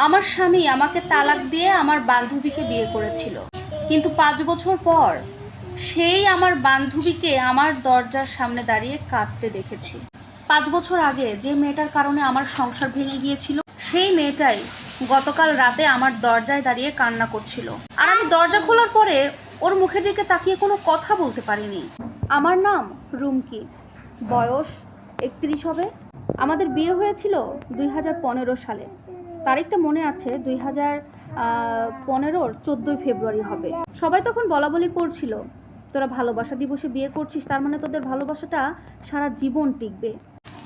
আমার স্বামী আমাকে তালাক দিয়ে আমার বান্ধবীকে বিয়ে করেছিল, কিন্তু 5 বছর পর সেই আমার বান্ধবীকে আমার দরজার সামনে দাঁড়িয়ে কাঁদতে দেখেছি। 5 বছর আগে যে মেয়েটার কারণে আমার সংসার ভেঙে গিয়েছিল, সেই মেয়েটাই গতকাল রাতে আমার দরজায় দাঁড়িয়ে কান্না করছিল। আর আমি দরজা খোলার পরে ওর মুখের দিকে তাকিয়ে কোনো কথা বলতে পারিনি। আমার নাম রুমকি, বয়স 31 হবে। আমাদের বিয়ে হয়েছিল 2015 সালে। তারিখটা মনে আছে, 2015-র 14 ফেব্রুয়ারি হবে। সবাই তখন বলাবলি করছিল, তোরা ভালোবাসা দিবসে বিয়ে করছিস, তার মানে তোদের ভালোবাসাটা সারা জীবন টিকবে।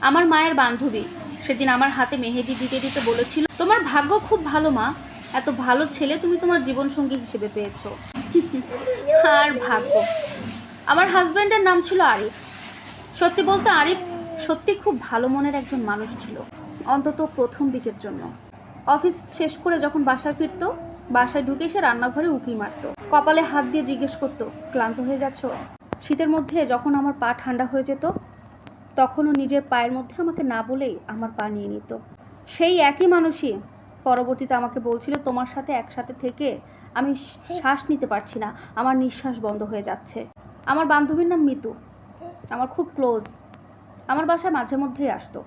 আমার মায়ের বান্ধবী সেদিন আমার হাতে মেহেদি দিতে দিতে বলেছিল, তোমার ভাগ্য খুব ভালো মা, এত ভালো ছেলে তুমি তোমার জীবনসঙ্গী হিসেবে পেয়েছো। আর ভাগ্য, আমার হাজব্যান্ডের নাম ছিল আরিফ। সত্যি বলতে আরিফ সত্যি খুব ভালো মনের একজন মানুষ ছিল, অন্তত প্রথম দিকের জন্য। অফিস শেষ করে যখন বাসায় ফিরতো, বাসায় ঢুকে সে রান্নাঘরে উঁকি মারতো, কপালে হাত দিয়ে জিজ্ঞেস করতো, ক্লান্ত হয়ে গেছো? শীতের মধ্যে যখন আমার পা ঠান্ডা হয়ে যেত, তখনও নিজের পায়ের মধ্যে আমাকে না বলেই আমার পা নিয়ে নিত। সেই একই মানুষই পরবর্তীতে আমাকে বলছিল, তোমার সাথে একসাথে থেকে আমি শ্বাস নিতে পারছি না, আমার নিঃশ্বাস বন্ধ হয়ে যাচ্ছে। আমার বান্ধবীর নাম মিতু, আমার খুব ক্লোজ। আমার বাসায় মাঝে মধ্যেই আসতো,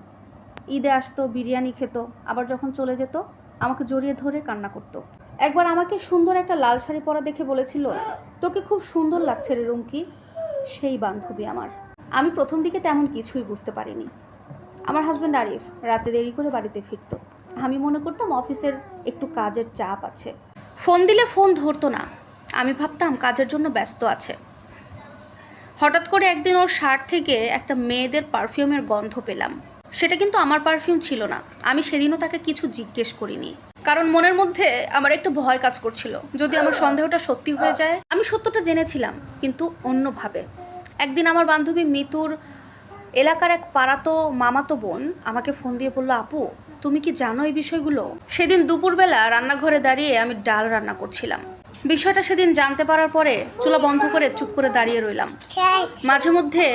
ঈদে আসতো, বিরিয়ানি খেত, আবার যখন চলে যেত আমাকে জড়িয়ে ধরে কান্না করতো। একবার আমাকে সুন্দর একটা লাল শাড়ি পরা দেখে বলেছিল, তোকে খুব সুন্দর লাগছে রে রুমকি। সেই বান্ধবী আমার। আমি প্রথম দিকে তেমন কিছুই বুঝতে পারিনি। আমার হাজব্যান্ড আরিফ রাতে দেরি করে বাড়িতে ফিরতো। আমি মনে করতাম অফিসের একটু কাজের চাপ আছে। ফোন দিলে ফোন ধরতো না, আমি ভাবতাম কাজের জন্য ব্যস্ত আছে। হঠাৎ করে একদিন ওর শার্ট থেকে একটা মেয়েদের পারফিউমের গন্ধ পেলাম। সেটা কিন্তু আমার পারফিউম ছিল না। আমি সেদিনও তাকে কিছু জিজ্ঞেস করিনি, কারণ মনের মধ্যে আমার একটা ভয় কাজ করছিল, যদি আমার সন্দেহটা সত্যি হয়ে যায়। আমি সত্যটা জেনেছিলাম, কিন্তু অন্যভাবে। একদিন আমার বান্ধবী মিতুর এলাকার এক পাড়াতো মামাতো বোন আমাকে ফোন দিয়ে বলল, আপু তুমি কি জানো এই বিষয়গুলো? সেদিন দুপুরবেলা রান্নাঘরে দাঁড়িয়ে আমি ডাল রান্না করছিলাম। বিষয়টা সেদিন জানতে পারার পরে চুলা বন্ধ করে চুপ করে দাঁড়িয়ে রইলাম। মাঝে মধ্যে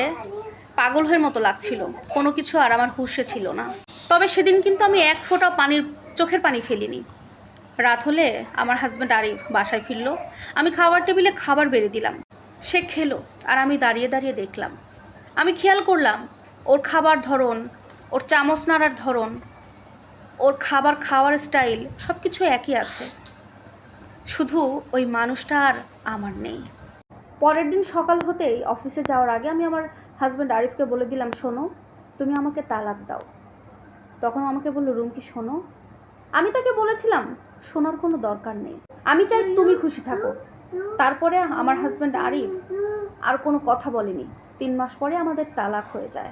পাগল হয়ে মতো লাগছিল, কোনো কিছু আর আমার হুঁশে ছিল না। তবে সেদিন কিন্তু আমি এক ফোঁটা চোখের পানি ফেলিনি। রাত হলে আমার হাজব্যান্ড আরিফ বাসায় ফিরল। আমি খাবার টেবিলে খাবার বেড়ে দিলাম, সে খেলো, আর আমি দাঁড়িয়ে দাঁড়িয়ে দেখলাম। আমি খেয়াল করলাম ওর খাবার ধরন, ওর চামচ নাড়ার ধরন, ওর খাবার খাওয়ার স্টাইল সব কিছু একই আছে, শুধু ওই মানুষটা আর আমার নেই। পরের দিন সকাল হতেই অফিসে যাওয়ার আগে আমি আমার হাজব্যান্ড আরিফকে বলে দিলাম, শোনো তুমি আমাকে তালাক দাও। তখন আমাকে বললো, রুমকি শোনো, আমি তাকে বলেছিলাম শোনার কোনো দরকার নেই, আমি চাই তুমি খুশি থাকো। তারপরে আমার হাজব্যান্ড আরিফ আর কোনো কথা বলেনি। 3 মাস পরে আমাদের তালাক হয়ে যায়।